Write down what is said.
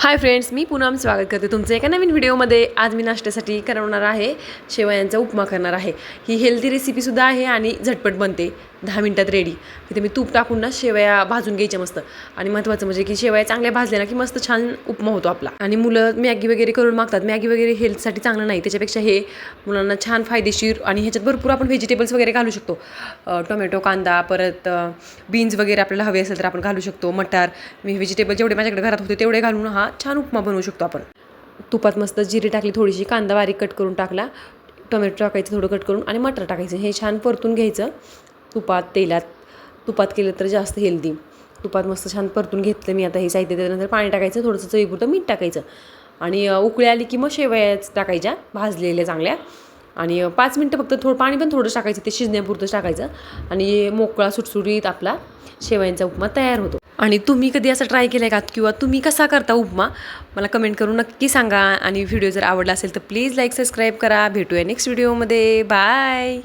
Hi friends, मी पूनम स्वागत करते तुमचं एका नवीन व्हिडिओमध्ये. आज मी नाश्त्यासाठी करवणार आहे शेवयांचा उपमा करणार आहे. ही हेल्दी रेसिपीसुद्धा आहे आणि झटपट बनते, 10 मिनटात रेडी. तिथे मी तूप टाकून ना शेवया भाजून घ्यायच्या मस्त. आणि महत्त्वाचं म्हणजे की शेवया चांगल्या भाजल्या ना की मस्त छान उपमा होतो आपला. आणि मुलं मॅगी वगैरे करून मागतात. मॅगी वगैरे हेल्थसाठी चांगलं नाही, त्याच्यापेक्षा हे मुलांना छान फायदेशीर. आणि ह्याच्यात भरपूर आपण व्हेजिटेबल्स वगैरे घालू शकतो. टोमॅटो, कांदा, परत बीन्स वगैरे आपल्याला हवे असेल तर आपण घालू शकतो. मटार, मी व्हेजिटेबल जेवढे माझ्याकडे घरात होते तेवढे घालून हा छान उपमा बनवू शकतो आपण. तुपात मस्त जिरे टाकली, थोडीशी कांदा बारीक कट करून टाकला, टोमॅटो टाकायचं थोडं कट करून आणि मटर टाकायचं. हे छान परतून घ्यायचं तुपात, तेलात. तुपात केलं तर जास्त हेल्दी. तुपात मस्त छान परतून घेतलं मी. आता हे साहित्य त्याच्यानंतर पाणी टाकायचं, थोडंसं चवीपुरतं मीठ टाकायचं आणि उकळी आली की मग शेवयाच टाकायच्या भाजलेल्या चांगल्या. आणि 5 मिनटं फक्त पाणी पण थोडं टाकायचं, ते शिजण्यापुरतंच टाकायचं. आणि मोकळा सुटसुटीत आपला शेवयांचा उपमा तयार होतो. आणि तुम्ही कधी असं ट्राय केलं आहे का, किंवा तुम्ही कसा करता उपमा, मला कमेंट करून नक्की सांगा. आणि व्हिडिओ जर आवडला असेल तर प्लीज लाईक सबस्क्राईब करा. भेटूया नेक्स्ट व्हिडिओमध्ये. बाय.